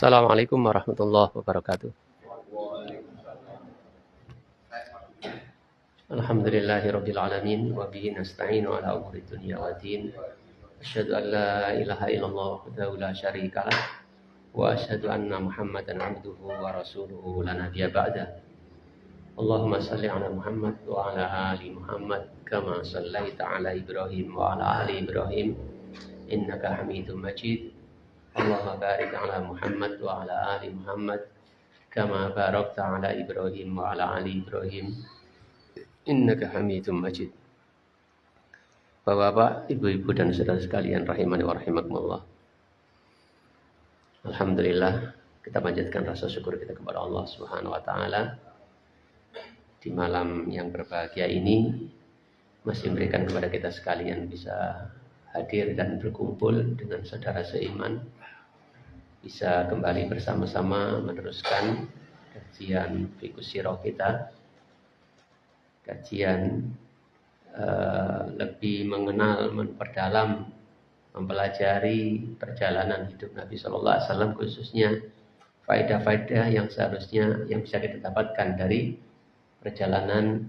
Assalamualaikum warahmatullahi wabarakatuh. Alhamdulillahirabbil alamin wa bihi nasta'inu ala umuri dunya waddin. Asyhadu an la ilaha illallah wahdahu la syarikalah wa asyhadu anna Muhammadan abduhu wa rasuluhu la nabiyya ba'da. Allahumma shalli ala Muhammad wa ala ali Muhammad kama shallaita ala Ibrahim wa ala ali Ibrahim innaka Hamidum Majid. Allahumma barik ala Muhammad wa ala ali Muhammad kama barakta ala Ibrahim wa ala ali Ibrahim innaka Hamidum Majid. Bapak-bapak, ibu-ibu dan saudara sekalian rahimani wa rahimakumullah. Alhamdulillah, kita panjatkan rasa syukur kita kepada Allah Subhanahu wa taala di malam yang berbahagia ini masih memberikan kepada kita sekalian bisa hadir dan berkumpul dengan saudara seiman, bisa kembali bersama-sama meneruskan kajian Fiqh Sirah kita, kajian lebih mengenal, memperdalam, mempelajari perjalanan hidup Nabi Sallallahu Alaihi Wasallam, khususnya faedah-faedah yang seharusnya yang bisa kita dapatkan dari perjalanan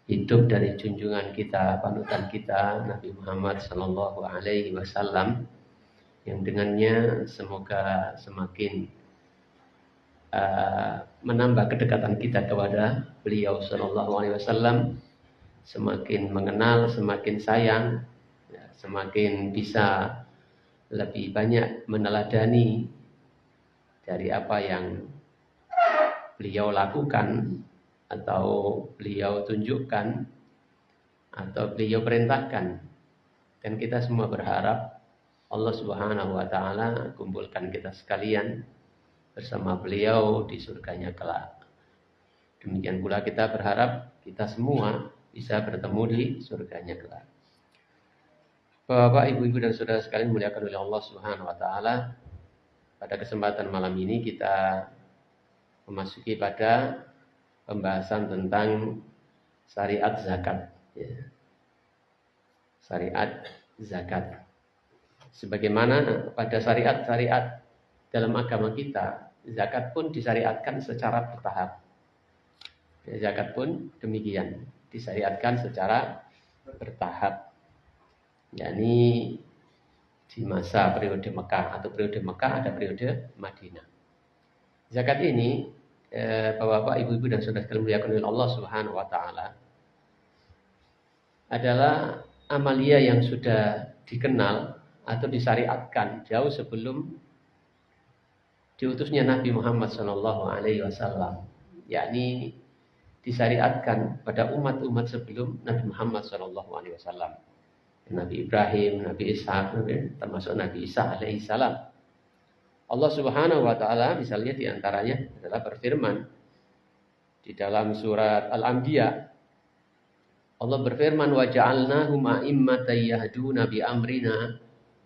hidup dari junjungan kita, panutan kita, Nabi Muhammad Sallallahu Alaihi Wasallam, yang dengannya semoga semakin menambah kedekatan kita kepada beliau Sallallahu Alaihi Wasallam, semakin mengenal, semakin sayang, semakin bisa lebih banyak meneladani dari apa yang beliau lakukan atau beliau tunjukkan atau beliau perintahkan. Dan kita semua berharap Allah Subhanahu wa taala kumpulkan kita sekalian bersama beliau di surganya kelak. Demikian pula kita berharap kita semua bisa bertemu di surganya kelak. Bapak, ibu-ibu dan saudara sekalian muliakan oleh Allah Subhanahu wa taala. Pada kesempatan malam ini kita memasuki pada pembahasan tentang syariat zakat. Syariat zakat. Sebagaimana pada syariat-syariat dalam agama kita, zakat pun disyariatkan secara bertahap. Zakat pun demikian, disyariatkan secara bertahap. Yakni di masa periode Mekah, atau periode Mekah ada periode Madinah. Zakat ini Bapak, ibu-ibu dan saudara sekalian muliakan oleh Allah Subhanahu wa taala, adalah amalia yang sudah dikenal atau disyariatkan jauh sebelum diutusnya Nabi Muhammad sallallahu alaihi wasallam, yakni disyariatkan pada umat-umat sebelum Nabi Muhammad sallallahu alaihi wasallam. Nabi Ibrahim, Nabi Ishak, termasuk Nabi Isa alaihi salam. Allah Subhanahu wa taala misalnya di antaranya adalah berfirman di dalam surat Al-Anbiya. Allah berfirman, wa ja'alnahum a'immatan yahduna bi amrina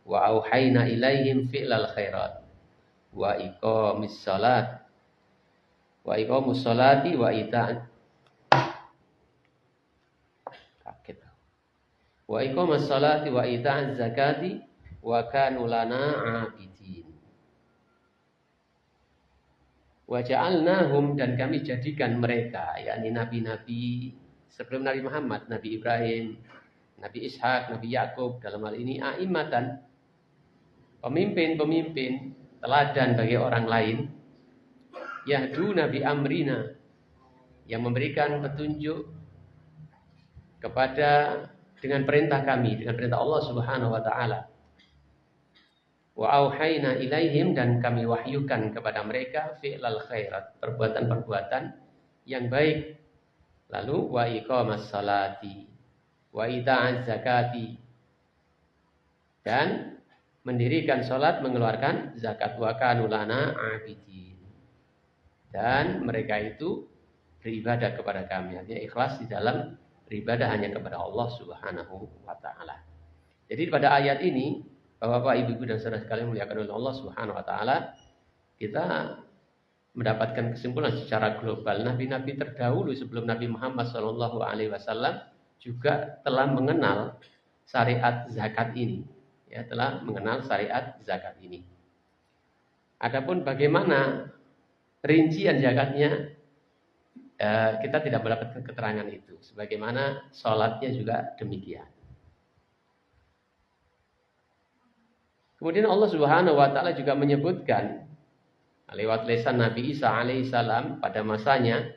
wa auhayna ilaihim fi'lal khairat wa iqamis salati wa ita'at wa iqamas salati wa ita'az zakati wa kanu lana 'abidin. Wa ja'alnahum, dan kami jadikan mereka, yakni nabi-nabi sebelum Nabi Muhammad, Nabi Ibrahim, Nabi Ishak, Nabi Yakub, dalam hal ini a'immatan, pemimpin-pemimpin teladan bagi orang lain, yahduna bi amrina, yang memberikan petunjuk kepada dengan perintah kami, dengan perintah Allah Subhanahu wa taala. Wa auhayna ilaihim, dan kami wahyukan kepada mereka fi'lal khairat, perbuatan-perbuatan yang baik. Lalu wa iqamas salati wa ita'az zakati, dan mendirikan salat, mengeluarkan zakat, wa kanu lana 'abidin, dan mereka itu beribadah kepada kami, artinya ikhlas di dalam beribadah hanya kepada Allah Subhanahu wa taala. Jadi pada ayat ini, Bapak, ibu-ibu dan saudara sekalian muliakan oleh Allah Subhanahu wa taala, kita mendapatkan kesimpulan secara global, nabi-nabi terdahulu sebelum Nabi Muhammad sallallahu alaihi wasallam juga telah mengenal syariat zakat ini, ya, telah mengenal syariat zakat ini. Adapun bagaimana rincian zakatnya, kita tidak mendapatkan keterangan itu. Sebagaimana sholatnya juga demikian. Kemudian Allah Subhanahu wa taala juga menyebutkan lewat lisan Nabi Isa alaihissalam pada masanya.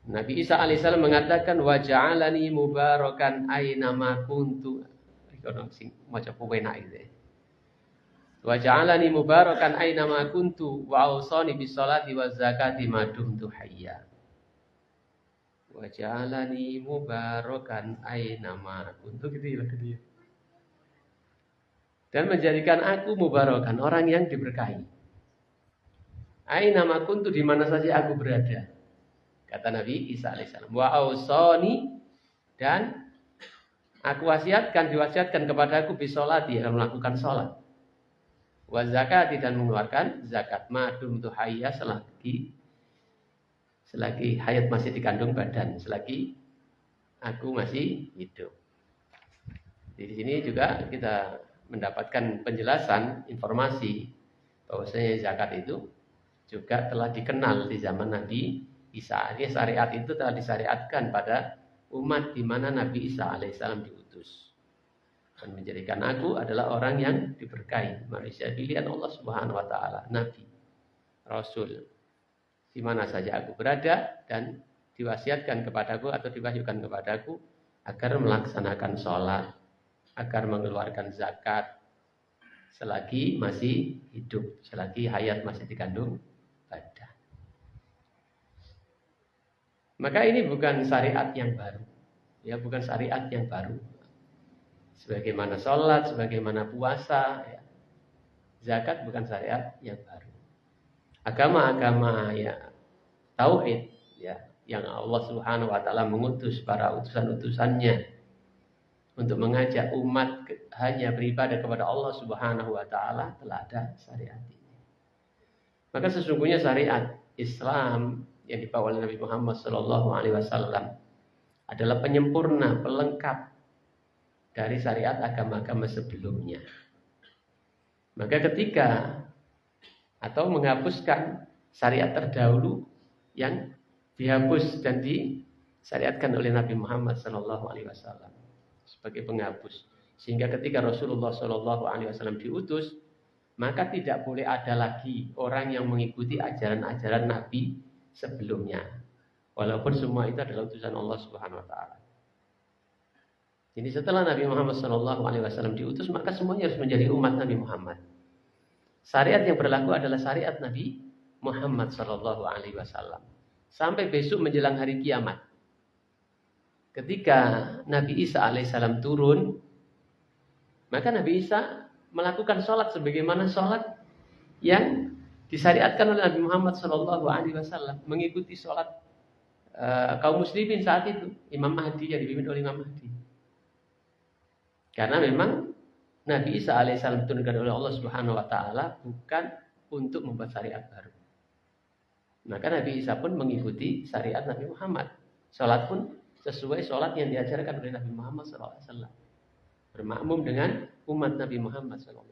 Nabi Isa alaihissalam mengatakan wa ja'alani mubarakan aina ma kuntu. Ono sing maca penak iki. Wa ja'alani mubarakan aina ma kuntu wa awsani bis salati waz zakati ma dumtu hayya. Wa ja'alani mubarakan aina ma kuntu gitu ya. Dan menjadikan aku mubarakan, orang yang diberkahi. Aina ma kuntu, di mana saja aku berada. Kata Nabi Isa alaihissalam. Wa awsani, dan aku diwasiatkan kepadaku bisolati, dalam melakukan sholat. Wa zakati, dan mengeluarkan zakat. Madum tu hayya, selagi hayat masih dikandung badan, selagi aku masih hidup. Di sini juga kita mendapatkan penjelasan, informasi bahwasanya zakat itu juga telah dikenal di zaman Nabi Isa. Syariat itu telah disyariatkan pada umat di mana Nabi Isa alaihissalam diutus. Dan menjadikan aku adalah orang yang diberkahi, manusia pilihan Allah Subhanahu wa taala, nabi, rasul. Di mana saja aku berada, dan diwasiatkan kepadaku atau diwahyukan kepadaku agar melaksanakan sholat, agar mengeluarkan zakat selagi masih hidup, selagi hayat masih dikandung badan. Maka ini bukan syariat yang baru, ya, bukan syariat yang baru. Sebagaimana sholat, sebagaimana puasa, ya. Zakat bukan syariat yang baru. Agama-agama ya tauhid, ya, yang Allah Subhanahu wa taala mengutus para utusan-utusannya untuk mengajak umat hanya beribadah kepada Allah Subhanahu wa taala, telah ada syariat ini. Maka sesungguhnya syariat Islam yang dibawa oleh Nabi Muhammad sallallahu alaihi wasallam adalah penyempurna, pelengkap dari syariat agama-agama sebelumnya. Maka ketika atau menghapuskan syariat terdahulu yang dihapus dan disyariatkan oleh Nabi Muhammad sallallahu alaihi wasallam sebagai penghapus, sehingga ketika Rasulullah Shallallahu Alaihi Wasallam diutus, maka tidak boleh ada lagi orang yang mengikuti ajaran-ajaran Nabi sebelumnya, walaupun semua itu adalah utusan Allah Subhanahu Wa Taala. Jadi setelah Nabi Muhammad Shallallahu Alaihi Wasallam diutus, maka semuanya harus menjadi umat Nabi Muhammad. Syariat yang berlaku adalah syariat Nabi Muhammad Shallallahu Alaihi Wasallam sampai besok menjelang hari kiamat. Ketika Nabi Isa alaihissalam turun, maka Nabi Isa melakukan sholat sebagaimana sholat yang disyariatkan oleh Nabi Muhammad Shallallahu Alaihi Wasallam, mengikuti sholat kaum muslimin saat itu, Imam Mahdi yang dipimpin oleh Imam Mahdi. Karena memang Nabi Isa alaihissalam diturunkan oleh Allah Subhanahu Wa Taala bukan untuk membuat syariat baru. Maka Nabi Isa pun mengikuti syariat Nabi Muhammad. Sholat pun sesuai sholat yang diajarkan oleh Nabi Muhammad SAW, bermakmum dengan umat Nabi Muhammad SAW.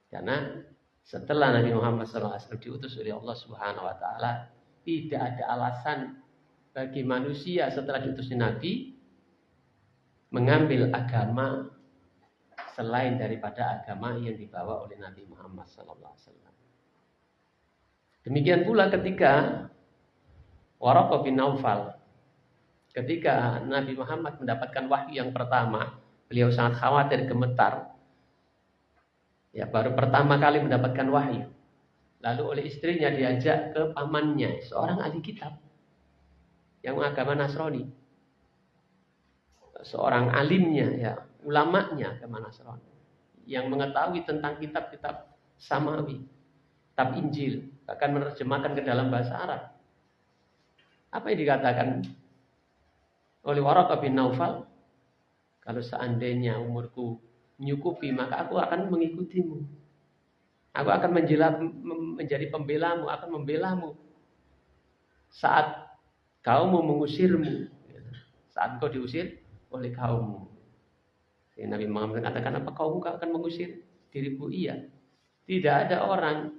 Karena setelah Nabi Muhammad SAW diutus oleh Allah Subhanahu Wa Taala, tidak ada alasan bagi manusia setelah diutusnya Nabi mengambil agama selain daripada agama yang dibawa oleh Nabi Muhammad SAW. Demikian pula ketika Waraqah bin Naufal, ketika Nabi Muhammad mendapatkan wahyu yang pertama, beliau sangat khawatir, gemetar. Ya, baru pertama kali mendapatkan wahyu. Lalu oleh istrinya diajak ke pamannya, seorang ahli kitab yang agama Nasrani. Seorang alimnya, ya, ulamanya agama Nasrani, yang mengetahui tentang kitab-kitab Samawi, kitab Injil, bahkan menerjemahkan ke dalam bahasa Arab. Apa yang dikatakan oleh Waraqah bin Naufal? Kalau seandainya umurku menyukupi, maka aku akan mengikutimu. Aku akan menjadi pembelamu, akan membelamu saat kaummu mengusirmu, saat engkau diusir oleh kaummu. Nabi Muhammad mengatakan, apa kaum enggak akan mengusir diriku? Iya. Tidak ada orang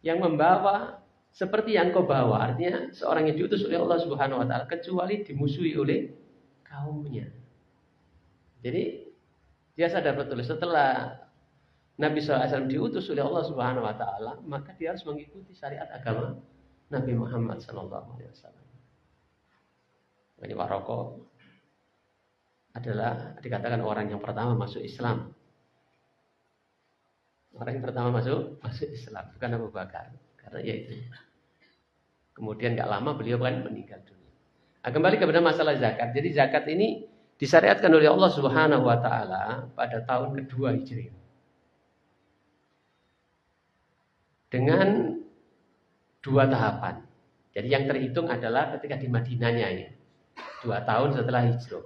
yang membawa seperti yang kau bawa. Artinya seorang yang diutus oleh Allah Subhanahu wa taala kecuali dimusuhi oleh kaumnya. Jadi dia sadar betul setelah Nabi SAW diutus oleh Allah Subhanahu wa taala, maka dia harus mengikuti syariat agama Nabi Muhammad SAW. Ini Waroko adalah dikatakan orang yang pertama masuk Islam. Orang yang pertama masuk Islam, bukan Abu Bakar. Karena ya itu. Kemudian gak lama beliau kan meninggal dunia. Nah, kembali kepada masalah zakat. Jadi zakat ini disyariatkan oleh Allah Subhanahu wa taala pada tahun kedua Hijriah. Dengan 2 tahapan. Jadi yang terhitung adalah ketika di Madinahnya ini. 2 tahun setelah hijrah.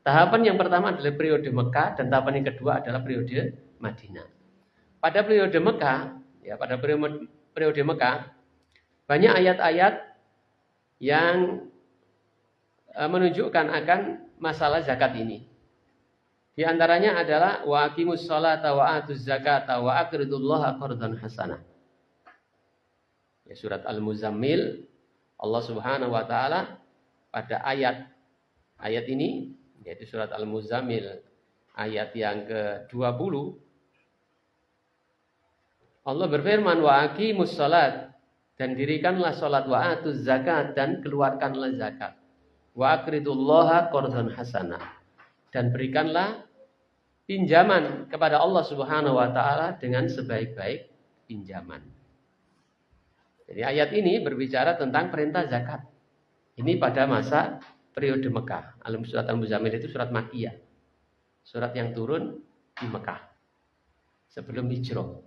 Tahapan yang pertama adalah periode Mekah dan tahapan yang kedua adalah periode Madinah. Pada periode Mekah, pada periode Mekah banyak ayat-ayat yang menunjukkan akan masalah zakat ini. Di antaranya adalah wa aqimus sholata wa atuz zakata wa aqridullaha qardan hasanah. Ya, surat Al-Muzammil, Allah Subhanahu wa taala pada ayat ini, yaitu surat Al-Muzammil ayat yang ke-20, Allah berfirman wa aqimus sholat, dan dirikanlah sholat, wa atuz zakat, dan keluarkanlah zakat, wa aqridullaha qardan hasanah, dan berikanlah pinjaman kepada Allah Subhanahu wa taala dengan sebaik-baik pinjaman. Jadi ayat ini berbicara tentang perintah zakat. Ini pada masa periode Mekah. Surat Al-Muzammil itu surat Makkiyah. Surat yang turun di Mekah sebelum hijrah.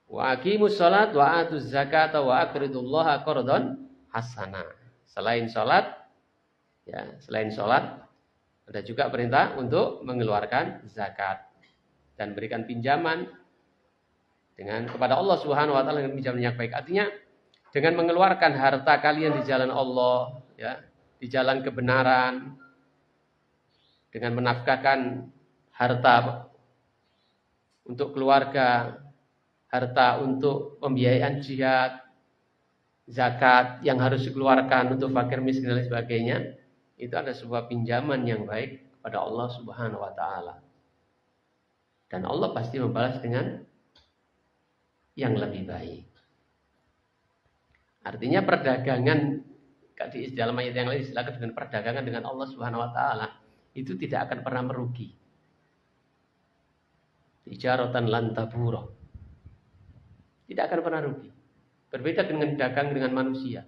Wa aqimus shalat wa atuz zakata wa aqridullaha qardan hasanah. Selain salat ada juga perintah untuk mengeluarkan zakat dan berikan pinjaman kepada Allah Subhanahu wa taala dengan pinjaman yang baik. Artinya dengan mengeluarkan harta kalian di jalan Allah, di jalan kebenaran, dengan menafkahkan harta untuk keluarga, harta untuk pembiayaan jihad, zakat yang harus dikeluarkan untuk fakir miskin dan sebagainya, itu ada sebuah pinjaman yang baik kepada Allah Subhanahu wa taala. Dan Allah pasti membalas dengan yang lebih baik. Artinya perdagangan, di dalam ayat yang lain istilahkan dengan perdagangan dengan Allah Subhanahu wa taala itu tidak akan pernah merugi. Tijaratan lan tabura. Tidak akan pernah rugi. Berbeda dengan dagang dengan manusia.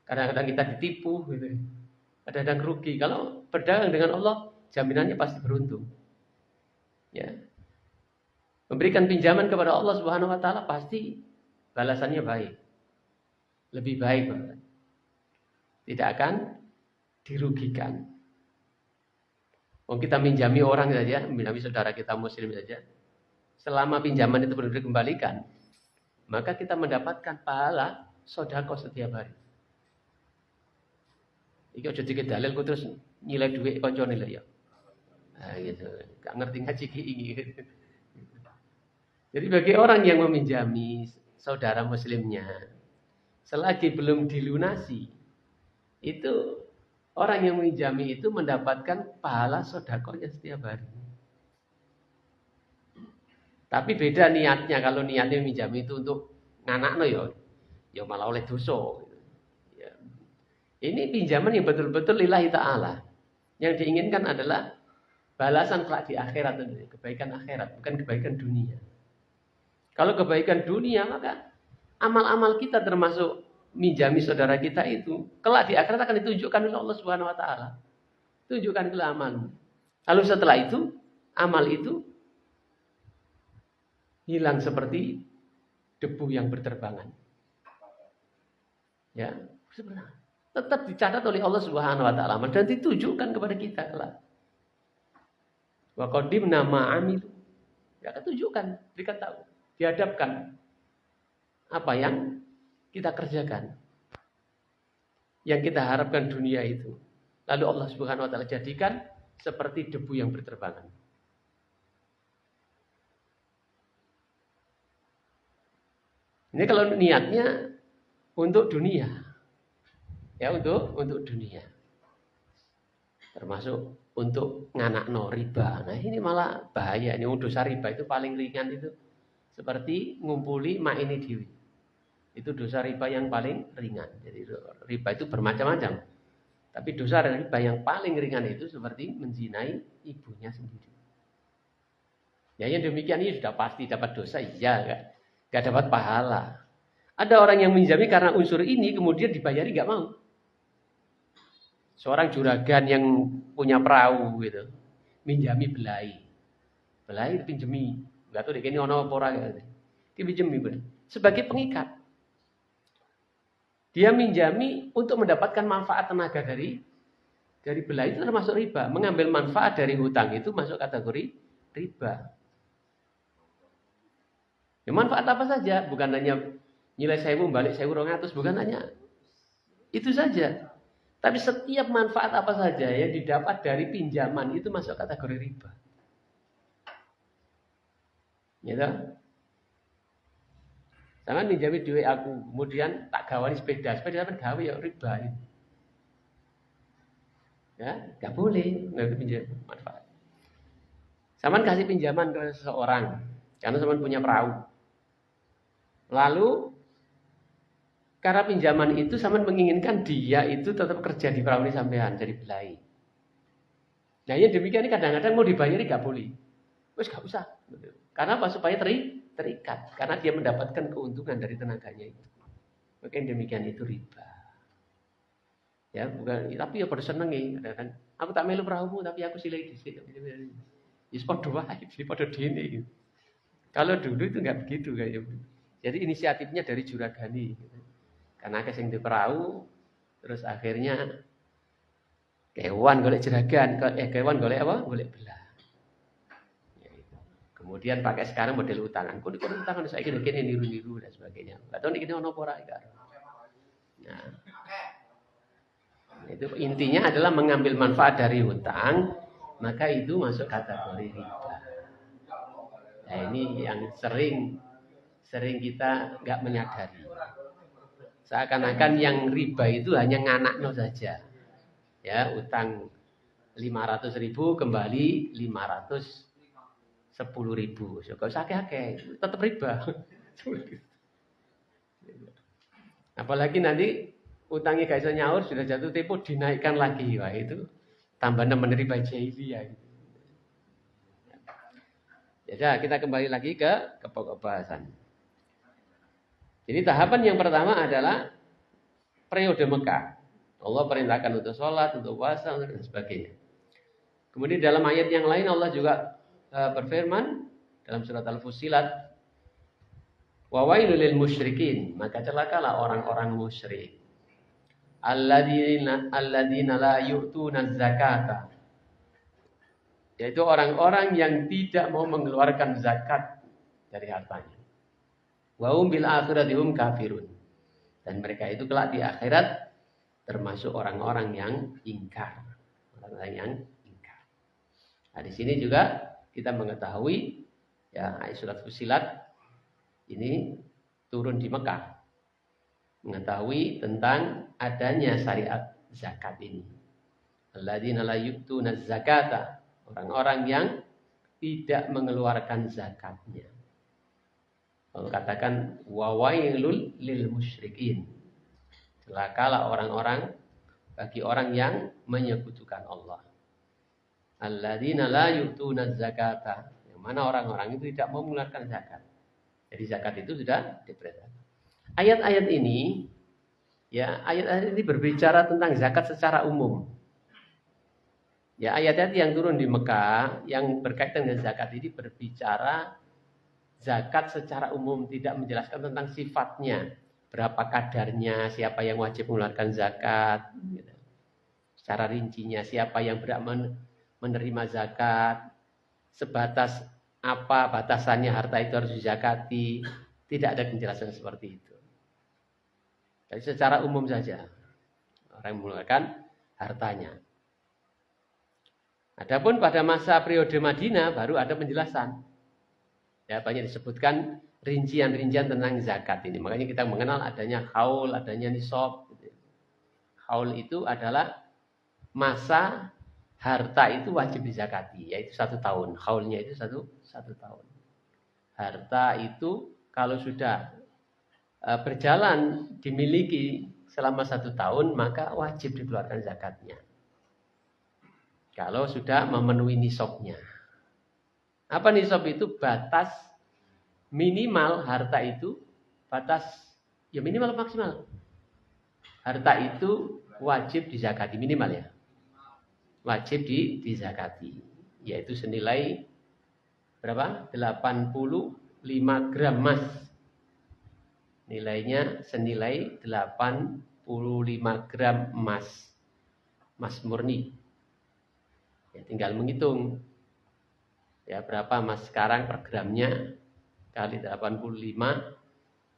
Kadang-kadang kita ditipu gitu. Kadang-kadang rugi. Kalau berdagang dengan Allah, jaminannya pasti beruntung. Ya. Memberikan pinjaman kepada Allah Subhanahu wa taala pasti balasannya baik. Lebih baik. Tidak akan dirugikan. Kita minjami orang saja, minjami saudara kita muslim saja. Selama pinjaman itu benar-benar dikembalikan, maka kita mendapatkan pahala sedekah setiap hari. Iki aja dikit dalil ku terus nilai duit koncone lho ya. Nah gitu. Gak ngerti ngaji iki. Jadi bagi orang yang meminjami saudara muslimnya selagi belum dilunasi, itu orang yang meminjami itu mendapatkan pahala sedekahnya setiap hari. Tapi beda niatnya. Kalau niatnya meminjami itu untuk nganakno ya malah oleh dosa. Ya. Ini pinjaman yang betul-betul lillahi ta'ala. Yang diinginkan adalah balasan kelak di akhirat, kebaikan akhirat, bukan kebaikan dunia. Kalau kebaikan dunia, maka amal-amal kita termasuk minjami saudara kita itu, kelak di akhirat akan ditunjukkan oleh Allah Subhanahu wa taala. Tunjukkan ke amal. Lalu setelah itu, amal itu hilang seperti debu yang berterbangan. Ya, sebenarnya tetap dicatat oleh Allah Subhanahu wa taala dan ditujukan kepada kita kelak. Wa qadimna ma amilu. Ya, tunjukkan, berikan tahu, dihadapkan apa yang kita kerjakan, yang kita harapkan dunia itu. lalu Allah Subhanahu wa taala jadikan seperti debu yang berterbangan. Ini kalau niatnya untuk dunia. Ya, untuk dunia. Termasuk untuk nganakno riba. Nah, ini malah bahaya. Ini dosa riba itu paling ringan itu seperti ngumpuli maini dewi. Itu dosa riba yang paling ringan. Jadi riba itu bermacam-macam. Tapi dosa riba yang paling ringan itu seperti menzinai ibunya sendiri. Ya, yang demikian ini sudah pasti dapat dosa, iya kan? Gak dapat pahala. Ada orang yang minjami karena unsur ini kemudian dibayari gak mau. Seorang juragan yang punya perahu gitu, minjami belai pinjemi, nggak tahu deh ini ono apa ora gitu. Dipinjemi sebagai pengikat. Dia minjami untuk mendapatkan manfaat tenaga dari belai itu termasuk riba. Mengambil manfaat dari hutang itu masuk kategori riba. Ya, manfaat apa saja, bukan hanya nilai 1.000 balik 1.200, bukan hanya itu saja. Tapi setiap manfaat apa saja yang didapat dari pinjaman itu masuk kategori riba. Gitu? Jangan minjami duit aku, kemudian tak gawani sepeda apa gawe ya riba ini. Ya, nggak boleh pinjam manfaat. Saman kasih pinjaman ke seseorang karena saman punya perahu. Lalu karena pinjaman itu saman menginginkan dia itu tetap kerja di perahu ini sampean jadi belai. Nah, yang demikian ini kadang-kadang mau dibayari nggak boleh. Wes nggak usah. Karena apa? Supaya terikat. Karena dia mendapatkan keuntungan dari tenaganya itu. Maka yang demikian itu riba. Ya, bukan. Tapi ya pada seneng ya. Kan, aku tak melu perahumu, tapi aku silai dhisik. Ya padha wae, padha dene. Kalau dulu itu nggak begitu kayak. Jadi inisiatifnya dari juragani. Karena kesing di perahu, terus akhirnya kewan golek jeragan, kewan golek apa? Golek belah. Ya, kemudian pakai sekarang model utangan. Kok utangan saya kira niru-niru dan sebagainya. Enggak tahu ini ono apa ora iki. Nah, itu intinya adalah mengambil manfaat dari hutang, maka itu masuk kategori riba. Nah, ini yang sering kita nggak menyadari. Seakan-akan yang riba itu hanya nganakno saja. Ya, utang 500.000 kembali 510.000. So, kalau akeh-akeh tetap riba. Apalagi nanti utangnya gak iso nyaur, sudah jatuh tempo dinaikkan lagi. Wah, itu tambah nemen riba jahiliyah. Ya, kita kembali lagi ke pokok bahasan. Jadi tahapan yang pertama adalah periode Mekah. Allah perintahkan untuk sholat, untuk puasa, dan sebagainya. Kemudian dalam ayat yang lain Allah juga berfirman dalam surat Al-Fussilat, wa wailul lil musyrikin, maka celakalah orang-orang musyrik. Alladzina la yu'tuna zakata. Yaitu orang-orang yang tidak mau mengeluarkan zakat dari hartanya. Wa hum bil akhirati hum kafirun. Dan mereka itu kelak di akhirat termasuk orang-orang yang ingkar. Orang-orang yang ingkar. Nah, di sini juga kita mengetahui ya ayat surat Fussilat ini turun di Mekah. Mengetahui tentang adanya syariat zakat ini. Alladzina la yu'tuna zakata. Orang-orang yang tidak mengeluarkan zakatnya. Allah katakan wawailul lil musyrikin. Celakalah orang-orang bagi orang yang menyekutukan Allah. Alladzina la yu'tuna zakata. Yang mana orang-orang itu tidak mau mengeluarkan zakat. Jadi zakat itu sudah diperintahkan. Ayat-ayat ini berbicara tentang zakat secara umum. Ya, ayat-ayat yang turun di Mekah yang berkaitan dengan zakat ini berbicara zakat secara umum, tidak menjelaskan tentang sifatnya, berapa kadarnya, siapa yang wajib mengeluarkan zakat, gitu. Secara rincinya, siapa yang berhak menerima zakat, sebatas apa batasannya harta itu harus dizakati, tidak ada penjelasan seperti itu. Jadi secara umum saja, orang mengeluarkan hartanya. Adapun pada masa periode Madinah baru ada penjelasan. Ya, banyak disebutkan rincian-rincian tentang zakat ini. Makanya kita mengenal adanya haul, adanya nisab. Haul itu adalah masa harta itu wajib dizakati, yaitu 1 tahun. Haulnya itu satu tahun. Harta itu kalau sudah berjalan dimiliki selama 1 tahun, maka wajib dikeluarkan zakatnya. Kalau sudah memenuhi nisabnya. Apa nisab itu? Batas minimal harta itu, batas ya minimal maksimal. Harta itu wajib dizakati minimal ya. Wajib dizakati, yaitu senilai berapa? 85 gram emas. Nilainya senilai 85 gram emas. Emas murni. Ya, tinggal menghitung. Ya, berapa emas sekarang per gramnya kali 85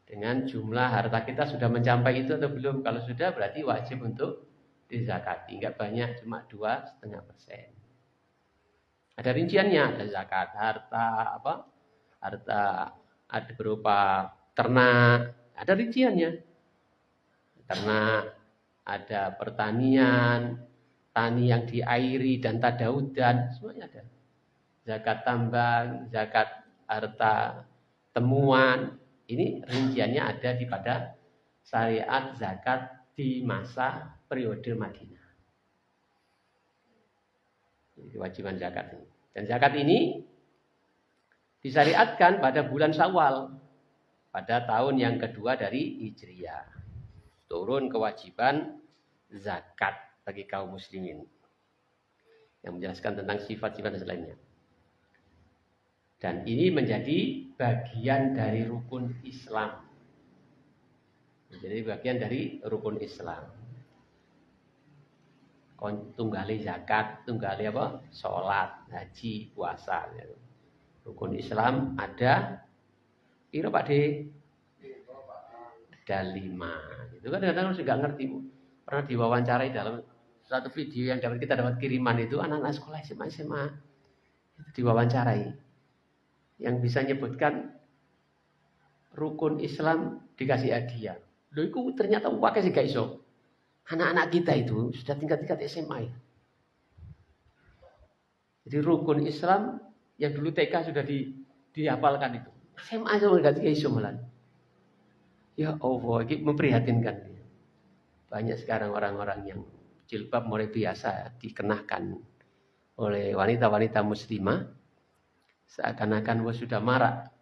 dengan jumlah harta kita sudah mencapai itu atau belum. Kalau sudah berarti wajib untuk dizakati, enggak banyak, cuma 2,5%. Ada rinciannya, ada zakat harta harta ada berupa ternak, ada rinciannya. Ternak, ada pertanian, tani yang diairi dan tadaudan, semuanya ada. Zakat tambang, zakat harta temuan, ini rinciannya ada di pada syariat zakat di masa periode Madinah. Kewajiban zakat ini. Dan zakat ini disyariatkan pada bulan Syawal, pada tahun yang kedua dari Hijriyah. Turun kewajiban zakat bagi kaum muslimin. Yang menjelaskan tentang sifat-sifat dan lainnya. Dan ini menjadi bagian dari rukun Islam. Menjadi bagian dari rukun Islam. Tunggali zakat, tunggali apa? Sholat, haji, puasa. Rukun Islam ada, kira Pak D? Ada 5. Itu kan kadang-kadang nggak ngerti. Pernah diwawancarai dalam satu video yang kita dapat kiriman itu anak-anak sekolah SMA itu diwawancarai. Yang bisa nyebutkan rukun Islam dikasih hadiah. Loh itu ternyata wakai sih gak iso. Anak-anak kita itu sudah tingkat-tingkat SMA. Jadi rukun Islam yang dulu TK sudah dihafalkan itu. SMA sama gak iso malah. Ya Allah, ini memprihatinkan. Banyak sekarang orang-orang yang jilbab mulai biasa dikenakan oleh wanita-wanita muslimah. Seakan-akan sudah marak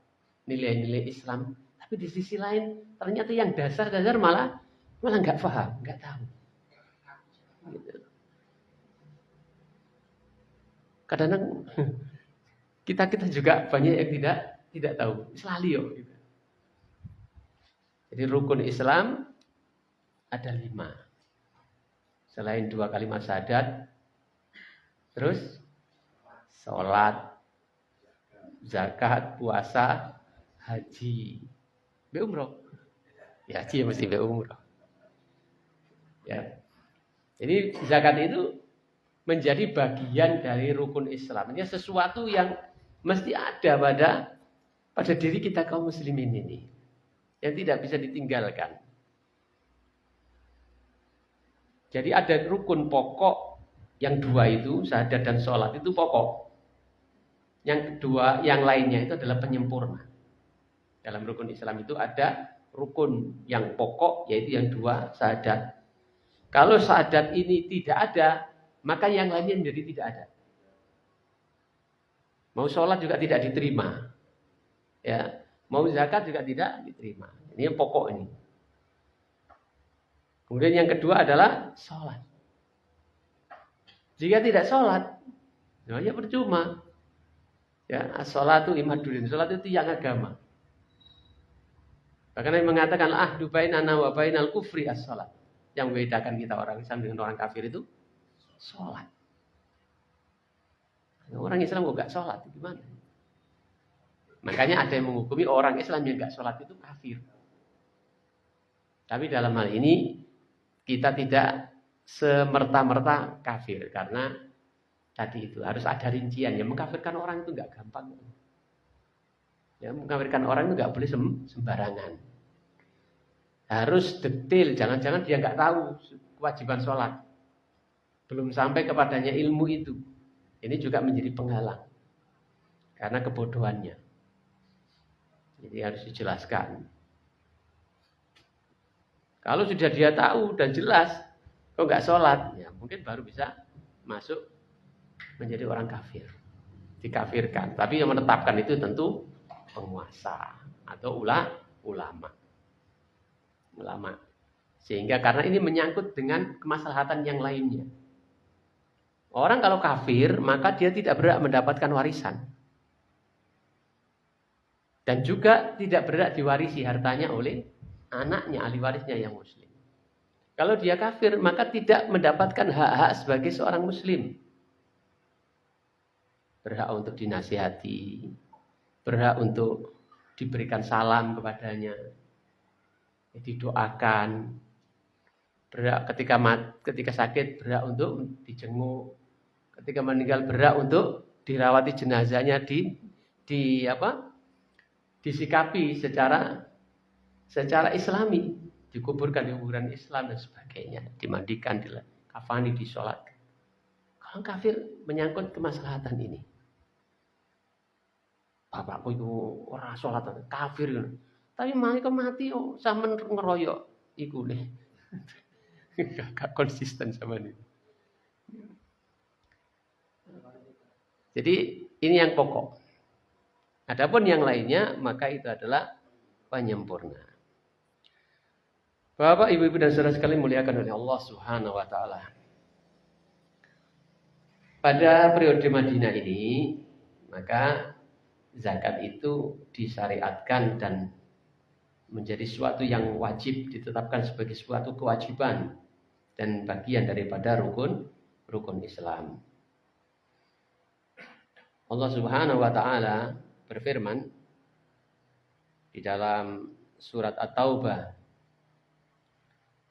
nilai-nilai Islam. Tapi di sisi lain ternyata yang dasar-dasar malah nggak paham, nggak tahu. Gitu. Kadang-kadang kita juga banyak yang tidak tahu. Selalu gitu. Jadi rukun Islam ada 5. Selain 2 kalimat syahadat, terus sholat, zakat, puasa, haji, umroh. Ya haji mesti umroh. Ya. Jadi zakat itu menjadi bagian dari rukun Islam. Ini sesuatu yang mesti ada pada diri kita kaum muslimin ini. Yang tidak bisa ditinggalkan. Jadi ada rukun pokok yang 2 itu, syahadat dan sholat itu pokok. Yang kedua, yang lainnya itu adalah penyempurna. Dalam rukun Islam itu ada rukun yang pokok, yaitu yang 2, syahadat. Kalau syahadat ini tidak ada, maka yang lainnya menjadi tidak ada. Mau sholat juga tidak diterima. Ya, mau zakat juga tidak diterima. Ini yang pokok ini. Kemudian yang kedua adalah sholat. Jika tidak sholat, ya percuma. Ya, as-sholatu imaduddin. Sholat itu yang agama. Bahkan yang mengatakan ahdu bainana wa bainal kufri as-sholat. Yang membedakan kita orang Islam dengan orang kafir itu sholat. Orang Islam kok gak sholat, gimana? Makanya ada yang menghukumi orang Islam yang gak sholat itu kafir. Tapi dalam hal ini kita tidak semerta-merta kafir. Karena tadi itu harus ada rincian. Ya, mengkafirkan orang itu nggak gampang. Ya, mengkafirkan orang itu nggak boleh sembarangan. Harus detail. Jangan-jangan dia nggak tahu kewajiban sholat. Belum sampai kepadanya ilmu itu. Ini juga menjadi penghalang karena kebodohannya. Jadi harus dijelaskan. Kalau sudah dia tahu dan jelas, kok nggak sholat, ya mungkin baru bisa masuk menjadi orang kafir, dikafirkan. Tapi yang menetapkan itu tentu penguasa atau ulama. Sehingga karena ini menyangkut dengan kemaslahatan yang lainnya. Orang kalau kafir, maka dia tidak berhak mendapatkan warisan. Dan juga tidak berhak diwarisi hartanya oleh anaknya, ahli warisnya yang muslim. Kalau dia kafir, maka tidak mendapatkan hak-hak sebagai seorang muslim. Berhak untuk dinasihati, berhak untuk diberikan salam kepadanya, didoakan, berhak ketika sakit, berhak untuk dijenguk, ketika meninggal berhak untuk dirawati jenazahnya, disikapi secara islami, dikuburkan di kuburan Islam dan sebagainya, dimandikan, dikafani, disolatkan. Kalau kafir menyangkut kemaslahatan ini. Bapakku itu orang sholat kafir, tapi mereka mati sama ngeroyok iku nih. Gak konsisten sama ini. Jadi ini yang pokok. Adapun yang lainnya maka itu adalah penyempurna. Bapak, Ibu, dan saudara sekalian muliakan oleh Allah Subhanahu wa taala. Pada periode Madinah ini, maka zakat itu disyariatkan dan menjadi suatu yang wajib, ditetapkan sebagai suatu kewajiban dan bagian daripada rukun Islam. Allah Subhanahu wa taala berfirman di dalam surat At-Taubah,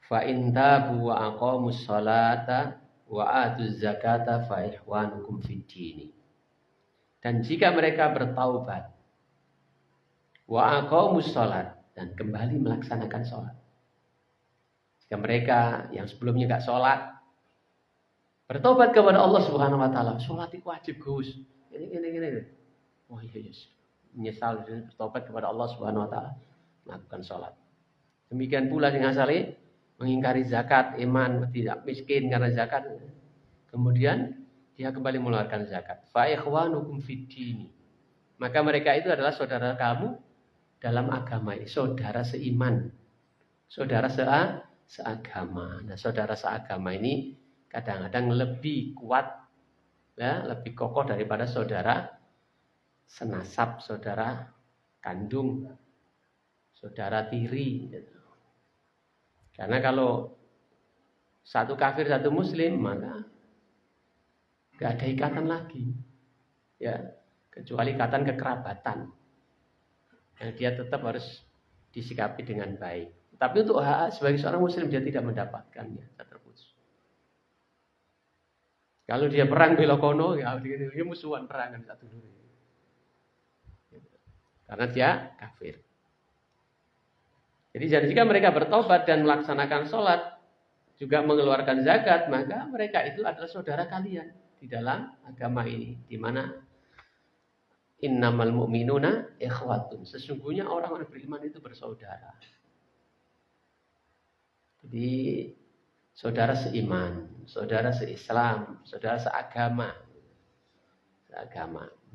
fa in tabu wa aqamus salata wa atuz zakata fa ikhwanukum fid din. Dan jika mereka bertaubat, wa aqamus salat, dan kembali melaksanakan sholat. Jika mereka yang sebelumnya enggak sholat, bertaubat kepada Allah Subhanahu wa taala, sholat itu wajib, Gus. Ini. Oh iya, menyesal bertaubat kepada Allah Subhanahu wa taala, melakukan sholat. Demikian pula yang asali mengingkari zakat, iman, tidak miskin karena zakat. Kemudian dia kembali mengeluarkan zakat. Fa ikhwanukum fid din. Maka mereka itu adalah saudara kamu dalam agama ini, saudara seiman, saudara seagama. Nah, saudara seagama ini kadang-kadang lebih kuat, ya, lebih kokoh daripada saudara senasab, saudara kandung, saudara tiri. Karena kalau satu kafir satu muslim, maka gak ada ikatan lagi, ya, kecuali ikatan kekerabatan. Yang dia tetap harus disikapi dengan baik. Tapi untuk hak sebagai seorang muslim dia tidak mendapatkannya, terputus. Kalau dia perang bela kono, ya dia musuhan perangan satu dulu. Karena dia kafir. Jadi jika mereka bertobat dan melaksanakan sholat, juga mengeluarkan zakat, maka mereka itu adalah saudara kalian di dalam agama ini, di mana innamal mu'minuna ikhwatun. Sesungguhnya orang-orang beriman itu bersaudara. Jadi saudara seiman, saudara seislam, saudara seagama.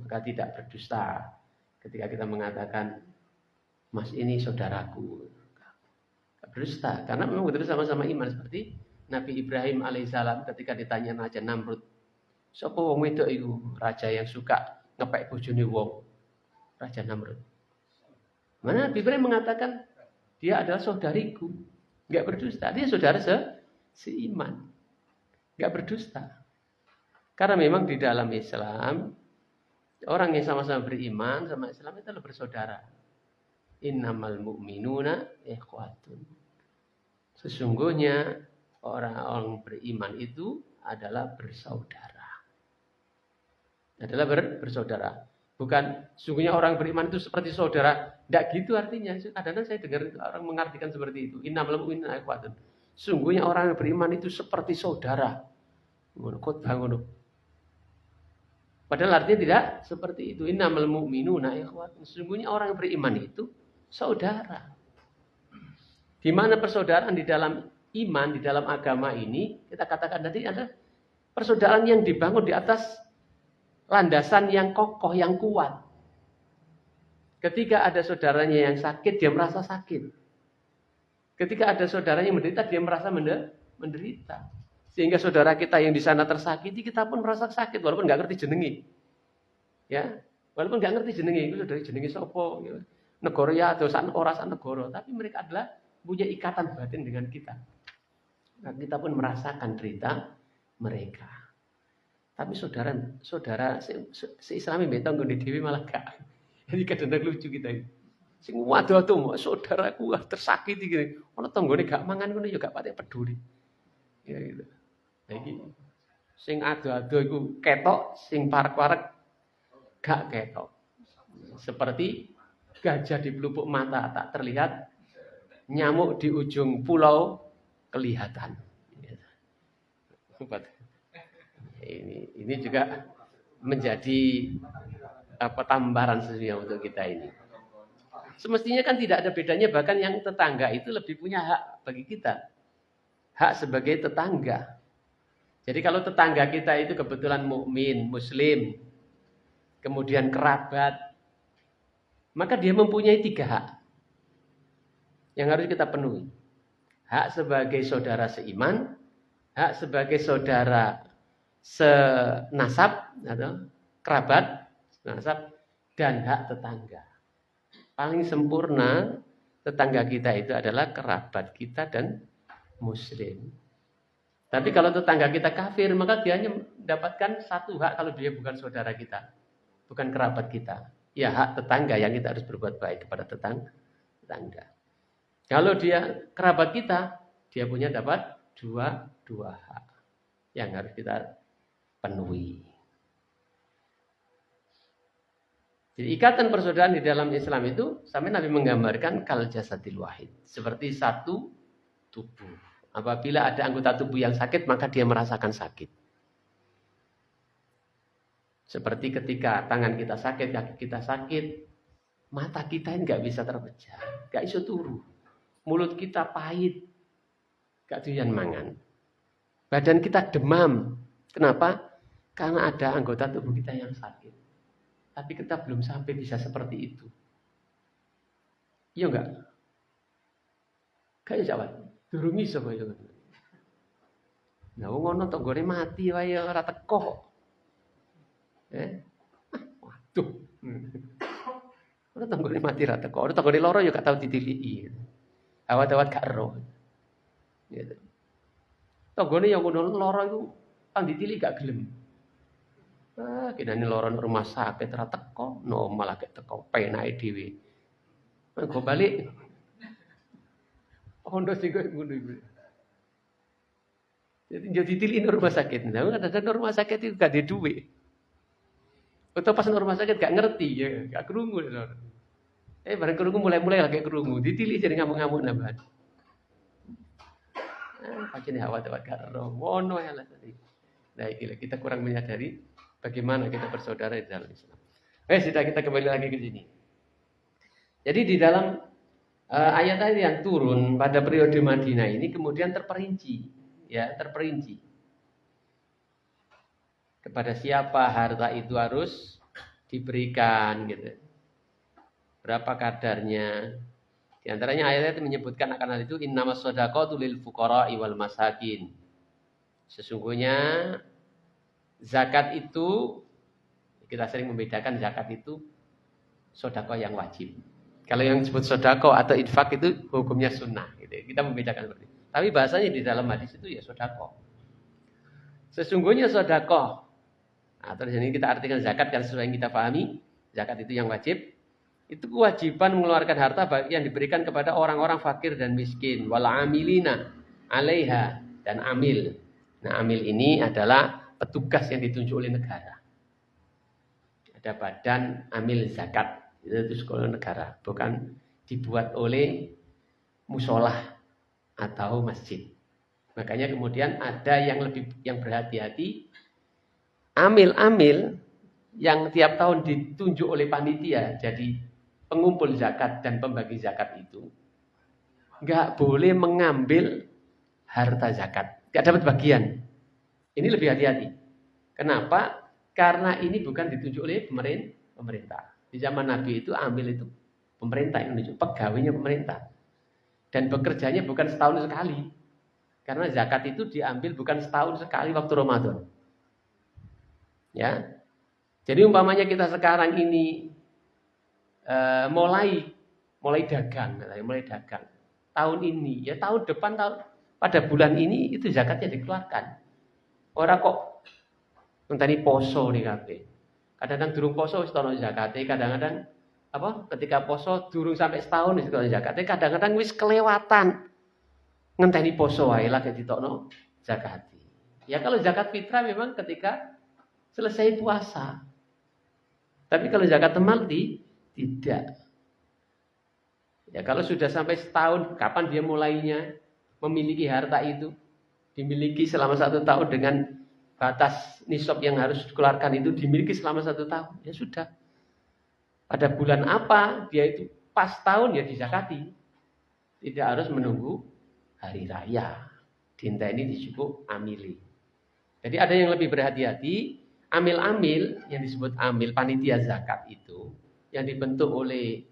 Maka tidak berdusta ketika kita mengatakan mas ini saudaraku. Tidak berdusta karena memang betul sama-sama iman, seperti Nabi Ibrahim alaihissalam ketika ditanya Raja Namrud, sapa wong wedok iku raja yang suka ngepek bojone wong, Raja Namrud. Mana Nabi Ibrahim mengatakan dia adalah saudariku, enggak berdusta. Dia saudara seiman, enggak berdusta. Karena memang di dalam Islam orang yang sama-sama beriman sama Islam itu adalah bersaudara. Innamal mu'minuna ikhwatun. Sesungguhnya orang-orang beriman itu adalah bersaudara. adalah bersaudara. Bukan sungguhnya orang beriman itu seperti saudara. Tidak gitu artinya. Kadang-kadang saya dengar orang mengartikan seperti itu. Innamal mu'minuna ikhwatun. Sungguhnya orang yang beriman itu seperti saudara. Padahal artinya tidak seperti itu. Innamal mu'minuna ikhwatun. Sungguhnya orang yang beriman itu saudara. Di mana persaudaraan di dalam iman, di dalam agama ini, kita katakan tadi ada persaudaraan yang dibangun di atas landasan yang kokoh, yang kuat. Ketika ada saudaranya yang sakit, dia merasa sakit. Ketika ada saudaranya yang menderita, dia merasa menderita. Sehingga saudara kita yang di sana tersakiti, kita pun merasa sakit, walaupun nggak ngerti jenengi. Ya, walaupun nggak ngerti jenengi, itu saudara jenengi sopo, ya. Negara ya atau orang negara, tapi mereka adalah punya ikatan batin dengan kita. Nah, kita pun merasakan derita mereka. Tapi saudara se-Islami betong di dewi malah gak. Jadi kadang-kadang lucu kita ini. Sing waduh saudaraku tersakiti gini. Ono tanggane gak mangan ngono ya gak patek peduli. Ya gitu. Nah iki sing ado-ado iku ketok, sing parek-parek gak ketok. Seperti gajah di pelupuk mata tak terlihat, nyamuk di ujung pulau kelihatan. Ini juga menjadi tambahan sesuatu untuk kita ini. Semestinya kan tidak ada bedanya, bahkan yang tetangga itu lebih punya hak bagi kita. Hak sebagai tetangga. Jadi kalau tetangga kita itu kebetulan mukmin, muslim, kemudian kerabat, maka dia mempunyai 3 hak yang harus kita penuhi. Hak sebagai saudara seiman, hak sebagai saudara senasab atau kerabat, nasab, dan hak tetangga. Paling sempurna tetangga kita itu adalah kerabat kita dan muslim. Tapi kalau tetangga kita kafir, maka dia hanya mendapatkan 1 hak kalau dia bukan saudara kita, bukan kerabat kita. Ya hak tetangga yang kita harus berbuat baik kepada tetangga. Kalau dia kerabat kita, dia punya dapat dua hak yang harus kita penuhi. Jadi ikatan persaudaraan di dalam Islam itu sampai Nabi menggambarkan kal jasadil wahid, seperti satu tubuh. Apabila ada anggota tubuh yang sakit, maka dia merasakan sakit. Seperti ketika tangan kita sakit, kaki kita sakit, mata kita ini nggak bisa terpejam, nggak iso turu, mulut kita pahit, nggak doyan mangan, badan kita demam. Kenapa? Karena ada anggota tubuh kita yang sakit. Tapi kita belum sampai bisa seperti itu. Iya enggak? Kayak jawab, durung iso kaya ngono. Nah, ngono tok gore mati wae ora teko. Waduh. Ora tanggone mati ra teko. Ora tanggone loro ya gak tau ditiliki. Awat-awat gak ero. Gitu. Tanggone yang ngono loro iku pang ditiliki gak gelem. Kinane loro rumah sakit ra teko, no malah gak teko penake dhewe. Engko balik. Ondo sing ngono iku. Jadi ditiliki rumah sakit. Nah, kadang-kadang rumah sakit itu gak ada duit. Atau pas rumah sakit gak ngerti ya, gak kerungu. Bareng kerungu mulai lagi kerungu. Ditiliki jadi ngamuk-ngamuk nambahan. Pacine awat-awat gak ero. Ngono ya lah tadi. Nah, kita kurang menyadari bagaimana kita bersaudara di dalam Islam. Sudah kita kembali lagi ke sini. Jadi di dalam ayat-ayat yang turun pada periode Madinah ini kemudian terperinci. Ya, terperinci. Kepada siapa harta itu harus diberikan gitu. Berapa kadarnya? Di antaranya ayat itu menyebutkan akan hal itu innamas shadaqatu lil fuqara'i wal masakin. Sesungguhnya zakat itu, kita sering membedakan zakat itu sedekah yang wajib. Kalau yang disebut sedekah atau infak itu hukumnya sunnah gitu. Kita membedakan seperti itu. Tapi bahasanya di dalam hadis itu ya sedekah. Sesungguhnya sedekah. Nah, terus ini kita artikan zakat karena sesuai yang kita pahami, zakat itu yang wajib. Itu kewajiban mengeluarkan harta yang diberikan kepada orang-orang fakir dan miskin, wal amilina 'alaiha, dan amil. Nah, amil ini adalah petugas yang ditunjuk oleh negara. ada badan amil zakat, itu sekolah negara, bukan dibuat oleh musolah atau masjid. Makanya kemudian ada yang berhati-hati, amil-amil yang tiap tahun ditunjuk oleh panitia jadi pengumpul zakat dan pembagi zakat itu nggak boleh mengambil harta zakat, nggak dapat bagian. Ini lebih hati-hati. Kenapa? Karena ini bukan ditunjuk oleh pemerintah. Di zaman Nabi itu ambil itu pemerintah Indonesia, pegawainya pemerintah. Dan bekerjanya bukan setahun sekali. Karena zakat itu diambil bukan setahun sekali waktu Ramadan. Ya. Jadi umpamanya kita sekarang ini mulai dagang. Tahun ini, ya tahun depan pada bulan ini itu zakatnya dikeluarkan. Orang kok ngenteni poso nih kabeh. Kadang-kadang durung poso wis ana zakate, kadang-kadang ketika poso durung sampai setahun wis ana zakate, kadang-kadang wis kelewatan. Ngenteni poso wae lagi ditokno zakat. Ya kalau zakat fitrah memang ketika selesai puasa. Tapi kalau zakat temal tidak. Ya kalau sudah sampai setahun, kapan dia mulainya memiliki harta itu? Dimiliki selama 1 tahun dengan batas nisab yang harus dikeluarkan itu dimiliki selama 1 tahun. Ya sudah. Pada bulan apa dia itu pas tahun ya dizakati. Tidak harus menunggu hari raya. Dinta ini disebut amili. Jadi ada yang lebih berhati-hati. Amil-amil yang disebut amil panitia zakat itu yang dibentuk oleh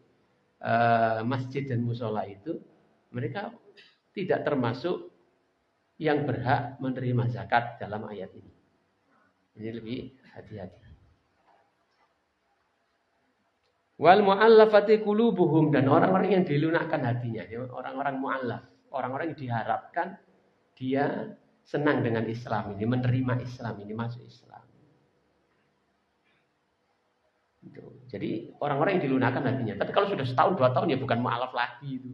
masjid dan musola itu, mereka tidak termasuk yang berhak menerima zakat dalam ayat ini. Ini lebih hati-hati. Wal mu'allafati qulubuhum, dan orang-orang yang dilunakkan hatinya, orang-orang mu'allaf, orang-orang yang diharapkan dia senang dengan Islam ini, menerima Islam ini, masuk Islam. Jadi orang-orang yang dilunakkan hatinya. Tapi kalau sudah setahun 2 tahun ya bukan mu'allaf lagi itu.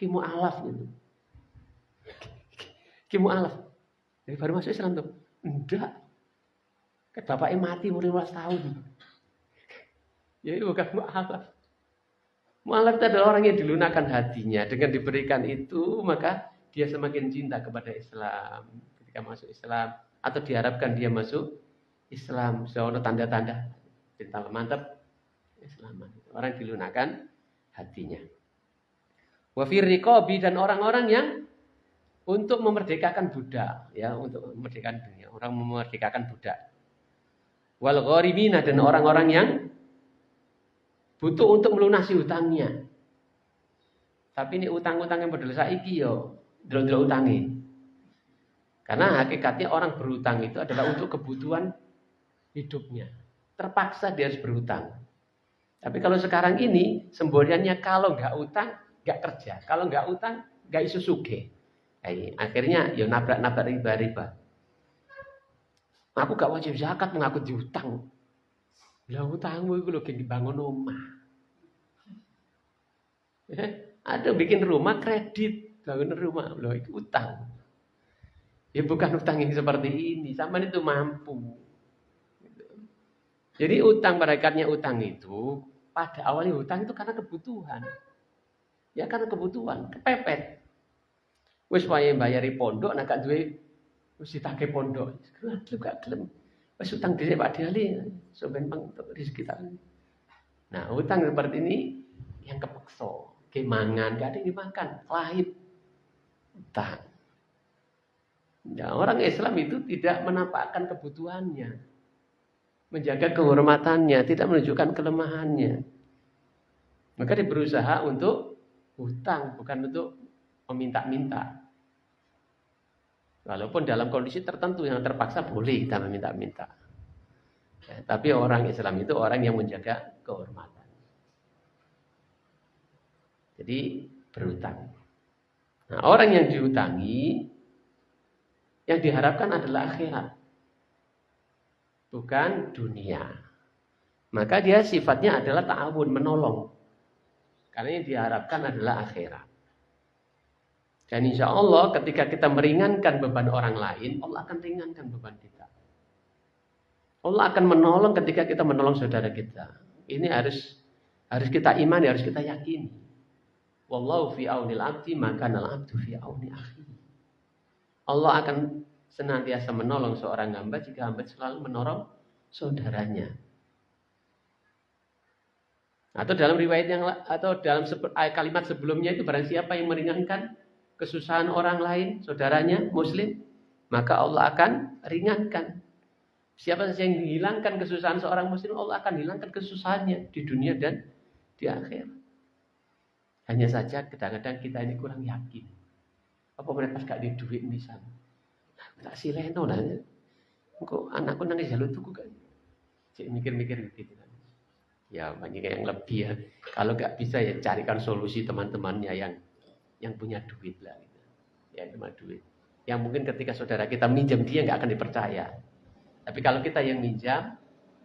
Ini mu'allaf gitu. Ini mu'allaf. Jadi baru masuk Islam tuh. Enggak. Kan bapaknya mati umur 15 tahun. Ya itu bukan mu'allaf. Mu'allaf itu adalah orang yang dilunakkan hatinya. Dengan diberikan itu maka dia semakin cinta kepada Islam ketika masuk Islam. Atau diharapkan dia masuk Islam. Soalnya tanda-tanda cinta mantap Islam. Orang dilunakkan hatinya. Wa fir riqabi, dan orang-orang yang untuk memerdekakan budak, ya, untuk memerdekakan dunia, orang memerdekakan budak. Wal gharimina, dan orang-orang yang butuh untuk melunasi hutangnya. Tapi ini utang-utang yang model saiki yo, delok-delok utangi. Karena hakikatnya orang berutang itu adalah untuk kebutuhan hidupnya. Terpaksa dia harus berhutang. Tapi kalau sekarang ini semboyannya kalau nggak utang nggak kerja, kalau nggak utang nggak iso sugih. Akhirnya ya nabrak-nabrak riba-riba. Aku gak wajib zakat mengaku diutang. Lah utangmu itu lho dibangun rumah. Ada bikin rumah kredit, bangun rumah, loh itu utang. Ya bukan utang yang seperti ini, sampean itu mampu. Jadi utang, barakatnya utang itu pada awalnya utang itu karena kebutuhan. Ya karena kebutuhan, kepepet. Wis wae bayari pondok nek gak duwe wis ditagih pondok. Gak gelem. Wis utang dhisik Pak Diali, sampeyan untuk rezeki ta. Nah, utang seperti ini yang kepeksa, kemangan, gak ada yang dimakan, lahir utang. Ya, orang Islam itu tidak menampakkan kebutuhannya, menjaga kehormatannya, tidak menunjukkan kelemahannya. Maka dia berusaha untuk utang, bukan untuk meminta-minta. Walaupun dalam kondisi tertentu yang terpaksa boleh kita meminta-minta. Ya, tapi orang Islam itu orang yang menjaga kehormatan. Jadi berutang. Nah, orang yang diutangi yang diharapkan adalah akhirat, bukan dunia. Maka dia sifatnya adalah ta'awun, menolong. Karena yang diharapkan adalah akhirat. Dan insya Allah ketika kita meringankan beban orang lain, Allah akan ringankan beban kita. Allah akan menolong ketika kita menolong saudara kita. Ini harus kita imani, harus kita yakini. Wallahu fi aunil abdi maka nal abdu fi auni akhi. Allah akan senantiasa menolong seorang hamba jika hamba selalu menolong saudaranya. Atau dalam riwayat atau dalam kalimat sebelumnya itu, barang siapa yang meringankan kesusahan orang lain, saudaranya muslim, maka Allah akan ringankan. Siapa saja yang menghilangkan kesusahan seorang muslim, Allah akan hilangkan kesusahannya di dunia dan di akhir. Hanya saja kadang-kadang kita ini kurang yakin. Apa mereka gak ada duit misalnya? Tak sileno lah. Kok anakku nangis jalur tuku kan? Cik mikir-mikir gitu kan. Ya banyak yang lebih ya. Kalau gak bisa ya carikan solusi teman-temannya yang punya duit lah. Gitu. Ya cuma duit. Yang mungkin ketika saudara kita minjam dia gak akan dipercaya. Tapi kalau kita yang minjam,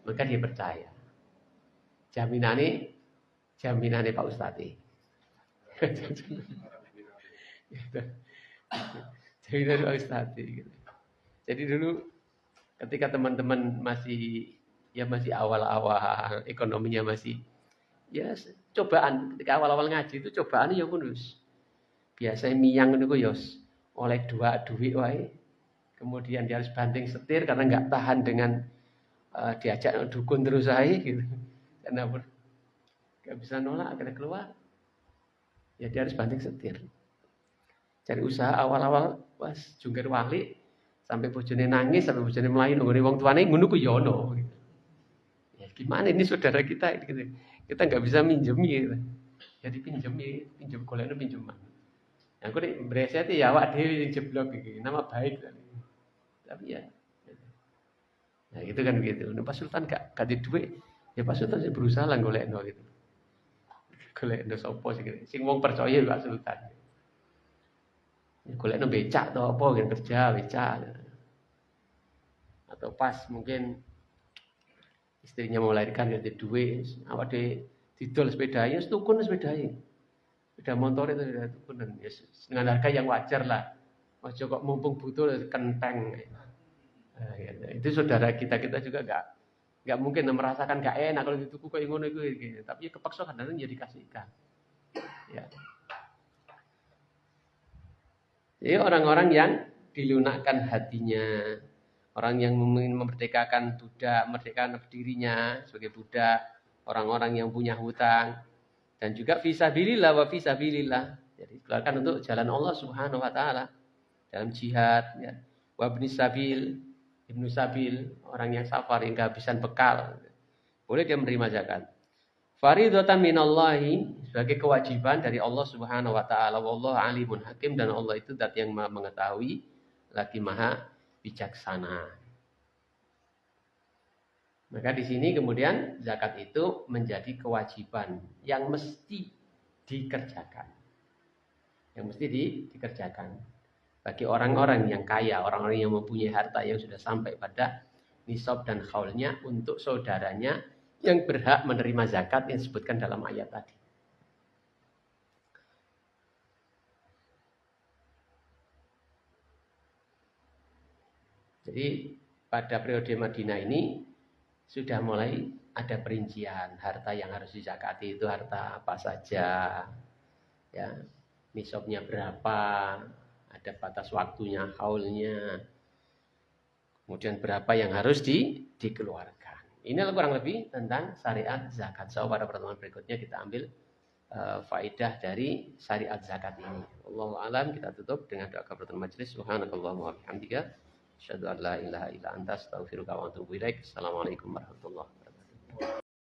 maka dia percaya. Jaminannya Pak Ustadz. Jaminan Pak Ustadz. Jadi dulu ketika teman-teman masih awal-awal, ekonominya masih ya cobaan. Ketika awal-awal ngaji itu cobaan ya kunus. Biasanya miyang itu yos oleh duit wae. Kemudian dia harus banting setir karena nggak tahan dengan diajak dukun terus aja gitu. Karena nggak bisa nolak, akhirnya keluar. Ya dia harus banting setir. Cari usaha awal-awal pas jungkir wali sampai bojone nangis, sampai bojone melayu nggone wong tuane ngono ku ya ono. Ya gimana ini saudara kita gitu. Kita nggak bisa minjemi gitu. Jadi pinjem golekno pinjeman. Yang kok breset ya awak dhewe sing jeblok iki. Nama baik. Tapi ya. Nah, itu kan begitu. Nah, Pak Sultan gak di duit, ya Pak Sultan sih berusaha lah golekno gitu. Golekno sapa sih? Sing wong percaya Pak Sultan. Ya golekno becak to apa yang kerja becak. Atau pas mungkin istrinya mau melahirkan ya di duit, awak didol sepedanya, tukun sepedanya. Sepeda motor itu sudah tukunan. Ya, dengan harga yang wajar lah. Ojo kok mumpung butuh kenteng. Nah, ya, itu saudara kita juga nggak mungkin merasakan nggak enak kalau dituku kok ngono itu gitu. Tapi kepaksa kadang-kadang jadi kasihkan. Ya. Jadi orang-orang yang dilunakkan hatinya, orang yang ingin memerdekakan budak, merdekakan dirinya sebagai budak, orang-orang yang punya hutang, dan juga fisabilillah wa fisabilillah. Jadi keluarkan untuk jalan Allah Subhanahu wa taala dalam jihad ya. Wa ibnu sabil, orang yang safar yang kehabisan bekal. Boleh dia menerima zakat. Faridatan minallahi, sebagai kewajiban dari Allah Subhanahu wa taala. Wallahu alimun hakim, dan Allah itu zat yang Maha mengetahui lagi Maha bijaksana. Maka di sini kemudian zakat itu menjadi kewajiban yang mesti dikerjakan. Yang mesti dikerjakan. Bagi orang-orang yang kaya, orang-orang yang mempunyai harta yang sudah sampai pada nisab dan khaulnya untuk saudaranya yang berhak menerima zakat yang disebutkan dalam ayat tadi. Jadi pada periode Madinah ini sudah mulai ada perincian harta yang harus dizakati itu harta apa saja, ya, nisabnya berapa, ada batas waktunya, haulnya, kemudian berapa yang harus dikeluarkan. Ini kurang lebih tentang syariat zakat. So pada pertemuan berikutnya kita ambil faedah dari syariat zakat ini. Wallahu a'lam. Kita tutup dengan doa kafaratul majelis. Subhanakallahumma wa bihamdika asyhadu an la ilaha illa anta astaghfiruka wa atubu ilaik. Assalamualaikum warahmatullahi wabarakatuh.